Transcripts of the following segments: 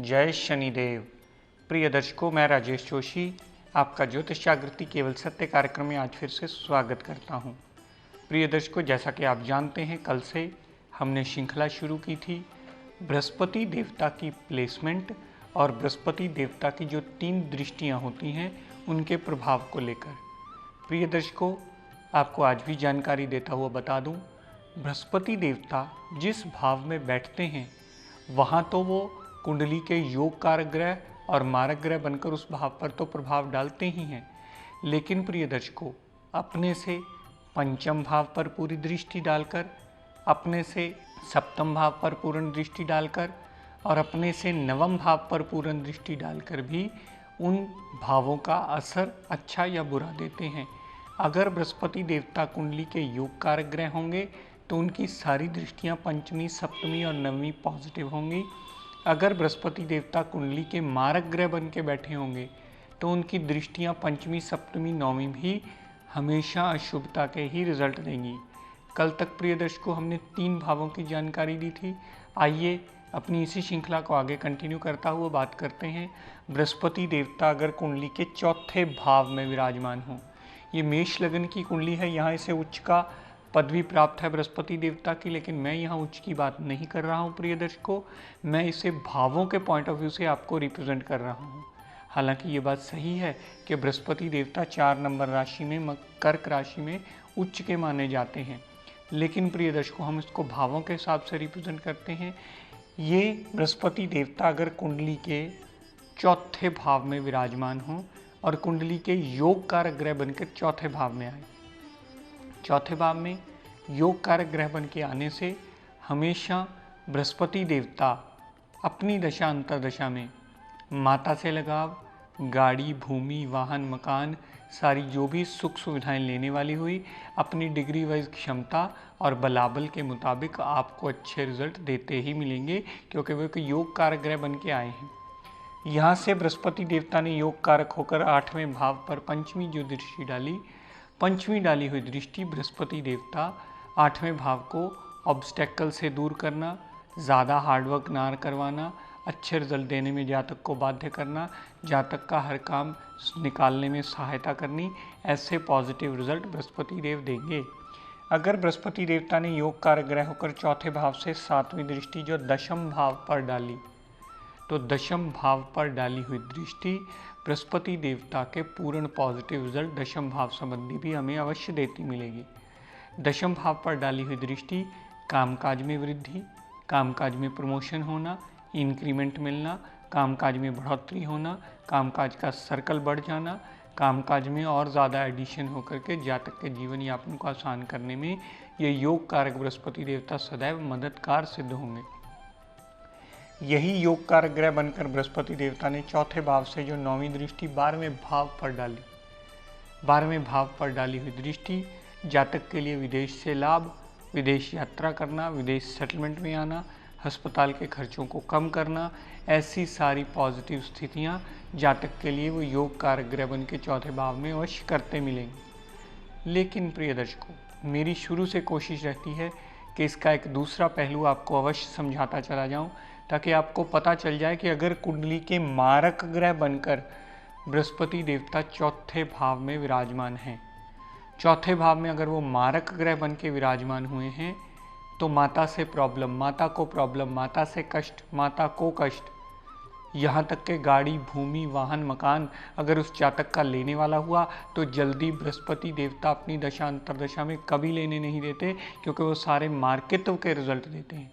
जय शनिदेव। प्रिय दर्शकों, मैं राजेश जोशी आपका ज्योतिष जागृति केवल सत्य कार्यक्रम में आज फिर से स्वागत करता हूं। प्रिय दर्शकों, जैसा कि आप जानते हैं, कल से हमने श्रृंखला शुरू की थी बृहस्पति देवता की प्लेसमेंट और बृहस्पति देवता की जो 3 दृष्टियां होती हैं उनके प्रभाव को लेकर। प्रिय दर्शकों, आपको आज भी जानकारी देता हुआ बता दूं, बृहस्पति देवता जिस भाव में बैठते हैं वहाँ तो वो कुंडली के योग कारक ग्रह और मारक ग्रह बनकर उस भाव पर तो प्रभाव डालते ही हैं, लेकिन प्रिय दर्शकों, अपने से पंचम भाव पर पूरी दृष्टि डालकर, अपने से सप्तम भाव पर पूर्ण दृष्टि डालकर और अपने से नवम भाव पर पूर्ण दृष्टि डालकर भी उन भावों का असर अच्छा या बुरा देते हैं। अगर बृहस्पति देवता कुंडली के योग कारक ग्रह होंगे तो उनकी सारी दृष्टियां पंचमी, सप्तमी और नवमी पॉजिटिव होंगी। अगर बृहस्पति देवता कुंडली के मारक ग्रह बन के बैठे होंगे तो उनकी दृष्टियां पंचमी, सप्तमी, नौवीं भी हमेशा अशुभता के ही रिजल्ट देंगी। कल तक प्रिय दर्शकों हमने 3 भावों की जानकारी दी थी। आइए अपनी इसी श्रृंखला को आगे कंटिन्यू करता हुआ बात करते हैं बृहस्पति देवता अगर कुंडली के चौथे भाव में विराजमान हो। ये मेष लग्न की कुंडली है, यहाँ इसे उच्च का पदवी प्राप्त है बृहस्पति देवता की, लेकिन मैं यहाँ उच्च की बात नहीं कर रहा हूँ प्रिय दर्शकों, मैं इसे भावों के पॉइंट ऑफ व्यू से आपको रिप्रेजेंट कर रहा हूँ। हालांकि ये बात सही है कि बृहस्पति देवता 4 नंबर राशि में, कर्क राशि में उच्च के माने जाते हैं, लेकिन प्रिय दर्शकों हम इसको भावों के हिसाब से रिप्रेजेंट करते हैं। ये बृहस्पति देवता अगर कुंडली के चौथे भाव में विराजमान हो और कुंडली के योग कारक ग्रह बनकर चौथे भाव में आए, चौथे भाव में योग कारक ग्रह बन के आने से हमेशा बृहस्पति देवता अपनी दशा अंतर्दशा में माता से लगाव, गाड़ी, भूमि, वाहन, मकान, सारी जो भी सुख सुविधाएं लेने वाली हुई, अपनी डिग्री वाइज क्षमता और बलाबल के मुताबिक आपको अच्छे रिजल्ट देते ही मिलेंगे, क्योंकि वो एक योग कारक ग्रह बन के आए हैं। यहाँ से बृहस्पति देवता ने योग कारक होकर 8वें भाव पर पंचमी जो दृष्टि डाली, पंचमी डाली हुई दृष्टि बृहस्पति देवता 8वें भाव को ऑब्स्टेकल से दूर करना, ज़्यादा हार्डवर्क ना करवाना, अच्छे रिजल्ट देने में जातक को बाध्य करना, जातक का हर काम निकालने में सहायता करनी, ऐसे पॉजिटिव रिजल्ट बृहस्पति देव देंगे। अगर बृहस्पति देवता ने योग कारक ग्रह होकर चौथे भाव से 7वीं दृष्टि जो दशम भाव पर डाली, तो दशम भाव पर डाली हुई दृष्टि बृहस्पति देवता के पूर्ण पॉजिटिव रिजल्ट दशम भाव संबंधी भी हमें अवश्य देती मिलेगी। दशम भाव पर डाली हुई दृष्टि कामकाज में वृद्धि, कामकाज में प्रमोशन होना, इंक्रीमेंट मिलना, कामकाज में बढ़ोतरी होना, कामकाज का सर्कल बढ़ जाना, कामकाज में और ज़्यादा एडिशन होकर के जातक के जीवन यापन को आसान करने में ये योग कारक बृहस्पति देवता सदैव मददगार सिद्ध होंगे। यही योग कारक ग्रह बनकर बृहस्पति देवता ने चौथे भाव से जो 9वीं दृष्टि 12वें भाव पर डाली, 12वें भाव पर डाली हुई दृष्टि जातक के लिए विदेश से लाभ, विदेश यात्रा करना, विदेश सेटलमेंट में आना, अस्पताल के खर्चों को कम करना, ऐसी सारी पॉजिटिव स्थितियां जातक के लिए वो योग कारक ग्रह बन के चौथे भाव में अवश्य करते मिलेंगे। लेकिन प्रिय दर्शकों, मेरी शुरू से कोशिश रहती है कि इसका एक दूसरा पहलू आपको अवश्य समझाता चला जाऊं, ताकि आपको पता चल जाए कि अगर कुंडली के मारक ग्रह बनकर बृहस्पति देवता चौथे भाव में विराजमान हैं, चौथे भाव में अगर वो मारक ग्रह बन के विराजमान हुए हैं तो माता से प्रॉब्लम, माता को प्रॉब्लम, माता से कष्ट, माता को कष्ट, यहाँ तक के गाड़ी, भूमि, वाहन, मकान अगर उस जातक का लेने वाला हुआ तो जल्दी बृहस्पति देवता अपनी दशा अंतर्दशा में कभी लेने नहीं देते, क्योंकि वो सारे मार्कित्व के रिजल्ट देते हैं।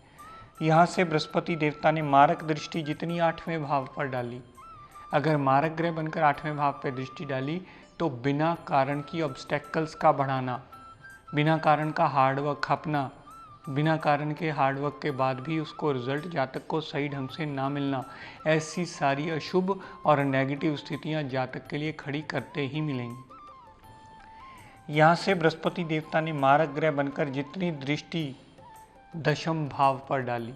यहाँ से बृहस्पति देवता ने मारक दृष्टि जितनी 8वें भाव पर डाली, अगर मारक ग्रह बनकर 8वें भाव पर दृष्टि डाली तो बिना कारण की ऑब्स्टेकल्स का बढ़ाना, बिना कारण का हार्डवर्क खपना, बिना कारण के हार्डवर्क के बाद भी उसको रिजल्ट जातक को सही ढंग से ना मिलना, ऐसी सारी अशुभ और नेगेटिव स्थितियां जातक के लिए खड़ी करते ही मिलेंगी। यहाँ से बृहस्पति देवता ने मारक ग्रह बनकर जितनी दृष्टि दशम भाव पर डाली,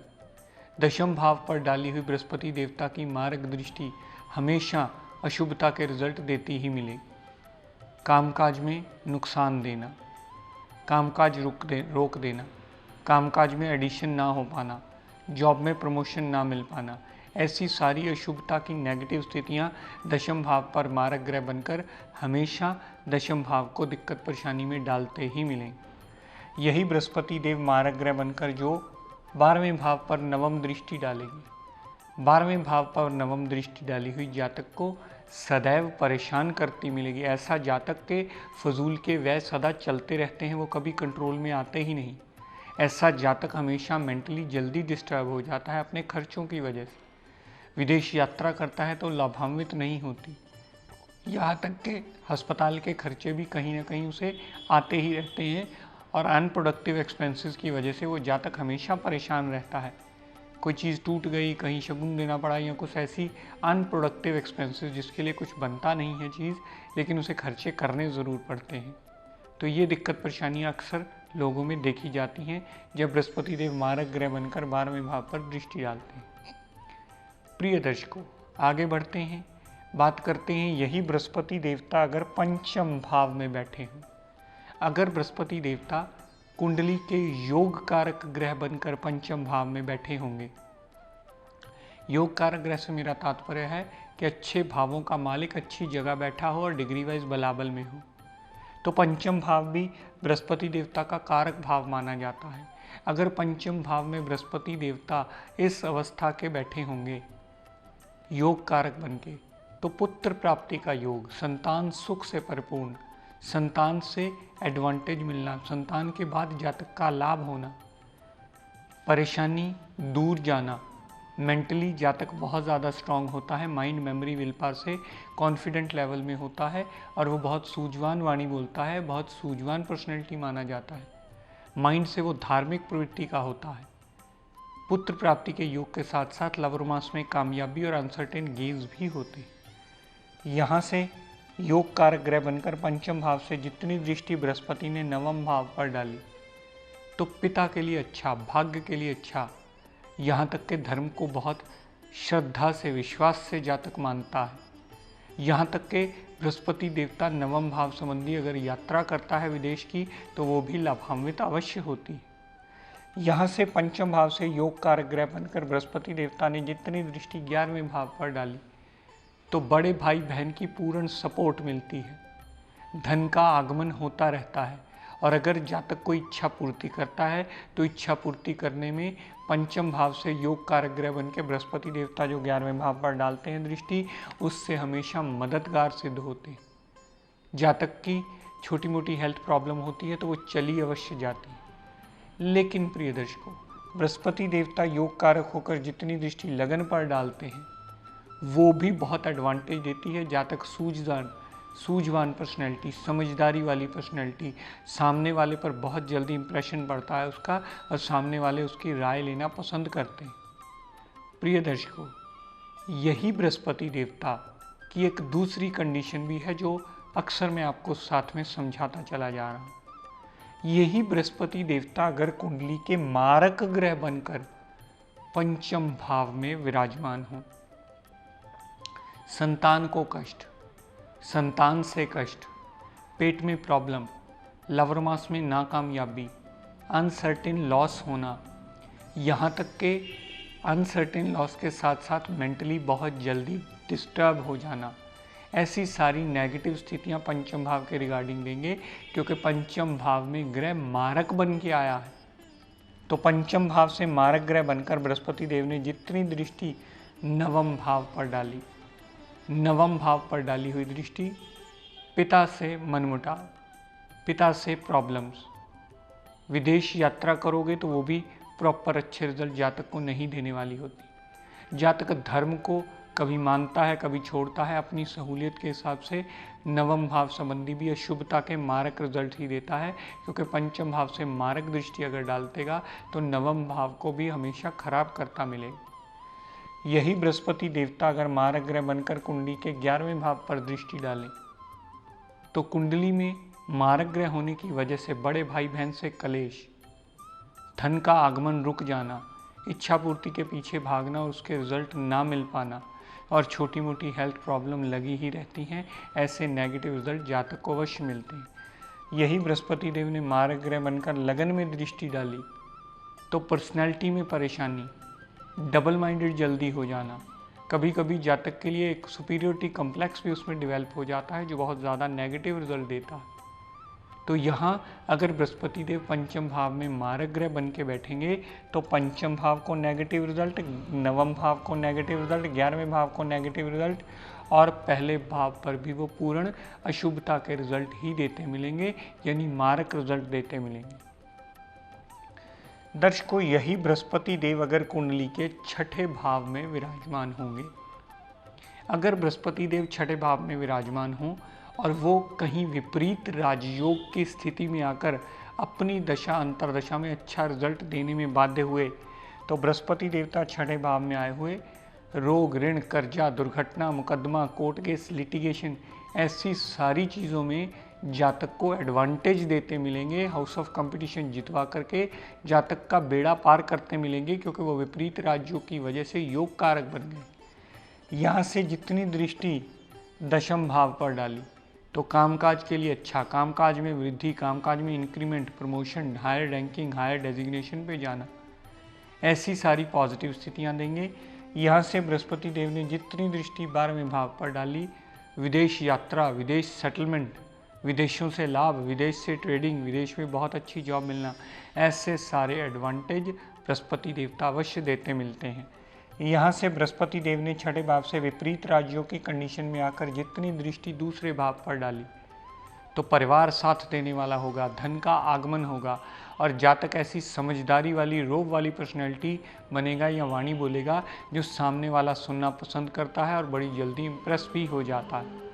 दशम भाव पर डाली हुई बृहस्पति देवता की मारक दृष्टि हमेशा अशुभता के रिजल्ट देती ही मिलेगी। कामकाज में नुकसान देना, कामकाज रोक देना, कामकाज में एडिशन ना हो पाना, जॉब में प्रमोशन ना मिल पाना, ऐसी सारी अशुभता की नेगेटिव स्थितियां दशम भाव पर मारक ग्रह बनकर हमेशा दशम भाव को दिक्कत परेशानी में डालते ही मिलेंगे। यही बृहस्पति देव मारक ग्रह बनकर जो 12वें भाव पर नवम दृष्टि डालेगी, 12वें भाव पर नवम दृष्टि डाली हुई जातक को सदैव परेशान करती मिलेगी। ऐसा जातक के फजूल के व्यय सदा चलते रहते हैं, वो कभी कंट्रोल में आते ही नहीं। ऐसा जातक हमेशा मेंटली जल्दी डिस्टर्ब हो जाता है अपने खर्चों की वजह से। विदेश यात्रा करता है तो लाभान्वित नहीं होती, यहाँ तक कि अस्पताल के खर्चे भी कहीं ना कहीं उसे आते ही रहते हैं और अनप्रोडक्टिव एक्सपेंसेस की वजह से वो जातक हमेशा परेशान रहता है। कोई चीज़ टूट गई, कहीं शगुन देना पड़ा या कुछ ऐसी अनप्रोडक्टिव एक्सपेंसेस जिसके लिए कुछ बनता नहीं है चीज़, लेकिन उसे खर्चे करने ज़रूर पड़ते हैं। तो ये दिक्कत परेशानियाँ अक्सर लोगों में देखी जाती हैं जब बृहस्पति देव मारक ग्रह बनकर 12वें भाव पर दृष्टि डालते हैं। प्रिय दर्शकों, आगे बढ़ते हैं, बात करते हैं यही बृहस्पति देवता अगर पंचम भाव में बैठे हों, अगर बृहस्पति देवता कुंडली के योग कारक ग्रह बनकर पंचम भाव में बैठे होंगे। योग कारक ग्रह से मेरा तात्पर्य है कि अच्छे भावों का मालिक अच्छी जगह बैठा हो और डिग्री वाइज बलाबल में हो, तो पंचम भाव भी बृहस्पति देवता का कारक भाव माना जाता है। अगर पंचम भाव में बृहस्पति देवता इस अवस्था के बैठे होंगे योग कारक बनके, तो पुत्र प्राप्ति का योग, संतान सुख से परिपूर्ण, संतान से एडवांटेज मिलना, संतान के बाद जातक का लाभ होना, परेशानी दूर जाना, मेंटली जातक बहुत ज़्यादा स्ट्रांग होता है, माइंड मेमोरी विल पावर से कॉन्फिडेंट लेवल में होता है और वो बहुत सूझवान वाणी बोलता है, बहुत सूझवान पर्सनैलिटी माना जाता है। माइंड से वो धार्मिक प्रवृत्ति का होता है। पुत्र प्राप्ति के योग के साथ साथ लव रोमांस में कामयाबी और अनसर्टेन गेम्स भी होते हैं। यहाँ से योग कारक ग्रह बनकर पंचम भाव से जितनी दृष्टि बृहस्पति ने नवम भाव पर डाली, तो पिता के लिए अच्छा, भाग्य के लिए अच्छा, यहाँ तक के धर्म को बहुत श्रद्धा से, विश्वास से जातक मानता है। यहाँ तक के बृहस्पति देवता नवम भाव संबंधी अगर यात्रा करता है विदेश की, तो वो भी लाभान्वित अवश्य होती है। यहाँ से पंचम भाव से योग कारक ग्रह बनकर बृहस्पति देवता ने जितनी दृष्टि 11वें भाव पर डाली, तो बड़े भाई बहन की पूर्ण सपोर्ट मिलती है, धन का आगमन होता रहता है। और अगर जातक कोई इच्छा पूर्ति करता है तो इच्छा पूर्ति करने में पंचम भाव से योग कारक ग्रह बन के बृहस्पति देवता जो 11वें भाव पर डालते हैं दृष्टि, उससे हमेशा मददगार सिद्ध होते हैं। जातक की छोटी मोटी हेल्थ प्रॉब्लम होती है तो वो चली अवश्य जाती है, लेकिन प्रिय दर्शकों, बृहस्पति देवता योग कारक होकर जितनी दृष्टि लगन पर डालते हैं वो भी बहुत एडवांटेज देती है। जातक सूझवान पर्सनैलिटी, समझदारी वाली पर्सनैलिटी, सामने वाले पर बहुत जल्दी इंप्रेशन पड़ता है उसका और सामने वाले उसकी राय लेना पसंद करते हैं। प्रिय दर्शकों, यही बृहस्पति देवता की एक दूसरी कंडीशन भी है जो अक्सर मैं आपको साथ में समझाता चला जा रहा हूँ। यही बृहस्पति देवता अगर कुंडली के मारक ग्रह बनकर पंचम भाव में विराजमान हो, संतान को कष्ट, संतान से कष्ट, पेट में प्रॉब्लम, लव रोमांस में नाकामयाबी, अनसर्टेन लॉस होना, यहाँ तक के अनसर्टेन लॉस के साथ साथ मेंटली बहुत जल्दी डिस्टर्ब हो जाना, ऐसी सारी नेगेटिव स्थितियाँ पंचम भाव के रिगार्डिंग देंगे, क्योंकि पंचम भाव में ग्रह मारक बन के आया है। तो पंचम भाव से मारक ग्रह बनकर बृहस्पति देव ने जितनी दृष्टि नवम भाव पर डाली, नवम भाव पर डाली हुई दृष्टि पिता से मनमुटाव, पिता से प्रॉब्लम्स, विदेश यात्रा करोगे तो वो भी प्रॉपर अच्छे रिजल्ट जातक को नहीं देने वाली होती। जातक धर्म को कभी मानता है कभी छोड़ता है अपनी सहूलियत के हिसाब से। नवम भाव संबंधी भी अशुभता के मारक रिजल्ट ही देता है, क्योंकि पंचम भाव से मारक दृष्टि अगर डालतेगा तो नवम भाव को भी हमेशा खराब करता मिलेगा। यही बृहस्पति देवता अगर मारक ग्रह बनकर कुंडली के 11वें भाव पर दृष्टि डालें तो कुंडली में मारक ग्रह होने की वजह से बड़े भाई बहन से कलेश, धन का आगमन रुक जाना, इच्छा पूर्ति के पीछे भागना और उसके रिजल्ट ना मिल पाना और छोटी मोटी हेल्थ प्रॉब्लम लगी ही रहती हैं, ऐसे नेगेटिव रिजल्ट जातक को अवश्य मिलते हैं। यही बृहस्पति देव ने मारक ग्रह बनकर लगन में दृष्टि डाली तो पर्सनैलिटी में परेशानी, डबल माइंडेड जल्दी हो जाना, कभी कभी जातक के लिए एक सुपीरियोरिटी कॉम्प्लेक्स भी उसमें डेवलप हो जाता है जो बहुत ज़्यादा नेगेटिव रिजल्ट देता है। तो यहाँ अगर बृहस्पति देव पंचम भाव में मारक ग्रह बन के बैठेंगे तो पंचम भाव को नेगेटिव रिजल्ट, नवम भाव को नेगेटिव रिजल्ट, 11वें भाव को नेगेटिव रिजल्ट और पहले भाव पर भी वो पूर्ण अशुभता के रिजल्ट ही देते मिलेंगे, यानी मारक रिजल्ट देते मिलेंगे। दर्शकों, यही बृहस्पति देव अगर कुंडली के छठे भाव में विराजमान होंगे, अगर बृहस्पति देव छठे भाव में विराजमान हों और वो कहीं विपरीत राजयोग की स्थिति में आकर अपनी दशा अंतरदशा में अच्छा रिजल्ट देने में बाध्य हुए तो बृहस्पति देवता छठे भाव में आए हुए रोग, ऋण, कर्जा, दुर्घटना, मुकदमा, कोर्ट केस, लिटिगेशन, ऐसी सारी चीज़ों में जातक को एडवांटेज देते मिलेंगे। हाउस ऑफ कंपटीशन जितवा करके जातक का बेड़ा पार करते मिलेंगे, क्योंकि वो विपरीत राज्यों की वजह से योग कारक बन गए। यहाँ से जितनी दृष्टि दशम भाव पर डाली तो कामकाज के लिए अच्छा, कामकाज में वृद्धि, कामकाज में increment, promotion, higher ranking, higher designation पे जाना, ऐसी सारी पॉजिटिव स्थितियाँ देंगे। यहाँ से बृहस्पति देव ने जितनी दृष्टि 12वें भाव पर डाली, विदेश यात्रा, विदेश सेटलमेंट, विदेशों से लाभ, विदेश से ट्रेडिंग, विदेश में बहुत अच्छी जॉब मिलना, ऐसे सारे एडवांटेज बृहस्पति देवता अवश्य देते मिलते हैं। यहाँ से बृहस्पति देव ने छठे भाव से विपरीत राज्यों की कंडीशन में आकर जितनी दृष्टि दूसरे भाव पर डाली तो परिवार साथ देने वाला होगा, धन का आगमन होगा और जातक ऐसी समझदारी वाली, रोब वाली पर्सनैलिटी बनेगा या वाणी बोलेगा जो सामने वाला सुनना पसंद करता है और बड़ी जल्दी इम्प्रेस भी हो जाता है।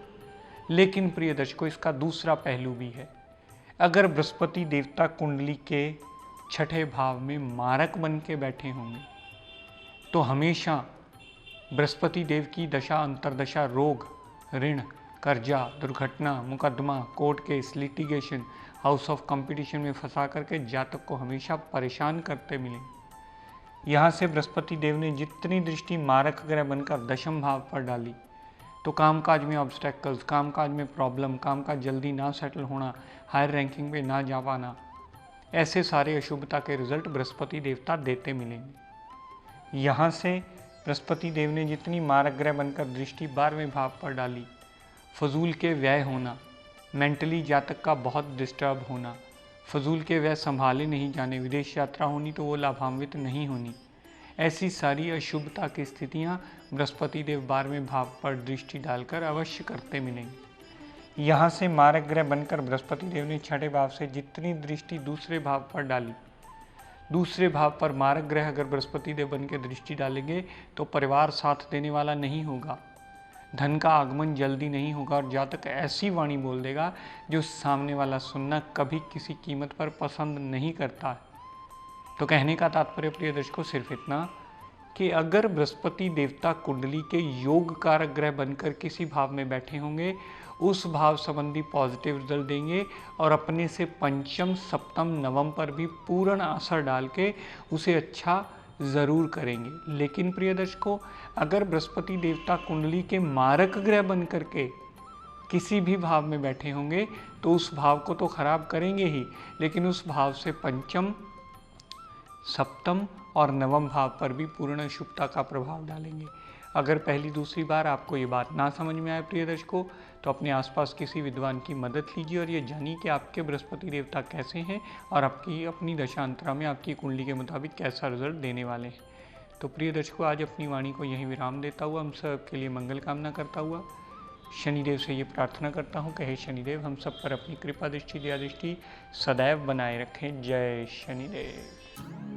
लेकिन प्रिय दर्शकों, इसका दूसरा पहलू भी है। अगर बृहस्पति देवता कुंडली के छठे भाव में मारक बन के बैठे होंगे तो हमेशा बृहस्पति देव की दशा अंतरदशा रोग, ऋण, कर्जा, दुर्घटना, मुकदमा, court case, litigation, house of competition में फंसा करके जातक को हमेशा परेशान करते मिलेंगे। यहाँ से बृहस्पति देव ने जितनी दृष्टि मारक ग्रह बनकर दशम भाव पर डाली तो कामकाज में ऑब्स्टेकल्स, कामकाज में प्रॉब्लम, कामकाज जल्दी ना सेटल होना, हायर रैंकिंग पे ना जा पाना, ऐसे सारे अशुभता के रिजल्ट बृहस्पति देवता देते मिलेंगे। यहाँ से बृहस्पति देव ने जितनी मारक ग्रह बनकर दृष्टि 12वें भाव पर डाली, फजूल के व्यय होना, मेंटली जातक का बहुत डिस्टर्ब होना, फजूल के व्यय संभाले नहीं जाने, विदेश यात्रा होनी तो वो लाभान्वित नहीं होनी, ऐसी सारी अशुभता की स्थितियाँ बृहस्पति देव 12वें भाव पर दृष्टि डालकर अवश्य करते मिलेंगे। यहाँ से मारक ग्रह बनकर बृहस्पति देव ने छठे भाव से जितनी दृष्टि दूसरे भाव पर डाली, दूसरे भाव पर मारक ग्रह अगर बृहस्पति देव बन के दृष्टि डालेंगे तो परिवार साथ देने वाला नहीं होगा, धन का आगमन जल्दी नहीं होगा और जातक ऐसी वाणी बोल देगा जो सामने वाला सुनना कभी किसी कीमत पर पसंद नहीं करता है। तो कहने का तात्पर्य प्रिय दर्शकों सिर्फ इतना कि अगर बृहस्पति देवता कुंडली के योग कारक ग्रह बनकर किसी भाव में बैठे होंगे, उस भाव संबंधी पॉजिटिव रिजल्ट देंगे और अपने से पंचम, सप्तम, नवम पर भी पूर्ण असर डाल के उसे अच्छा ज़रूर करेंगे। लेकिन प्रिय दर्शकों, अगर बृहस्पति देवता कुंडली के मारक ग्रह बन करके किसी भी भाव में बैठे होंगे तो उस भाव को तो खराब करेंगे ही, लेकिन उस भाव से पंचम, सप्तम और नवम भाव पर भी पूर्ण अशुभता का प्रभाव डालेंगे। अगर पहली दूसरी बार आपको ये बात ना समझ में आए प्रिय दर्शकों, तो अपने आसपास किसी विद्वान की मदद लीजिए और ये जानिए कि आपके बृहस्पति देवता कैसे हैं और आपकी अपनी दशांतरा में आपकी कुंडली के मुताबिक कैसा रिजल्ट देने वाले हैं। तो प्रिय दर्शकों, आज अपनी वाणी को यहीं विराम देता हुआ हम सब के लिए मंगल कामना करता हुआ शनिदेव से ये प्रार्थना करता हूँ कि हे शनिदेव हम सब पर अपनी कृपा दृष्टि, दया दृष्टि सदैव बनाए रखें। जय शनिदेव।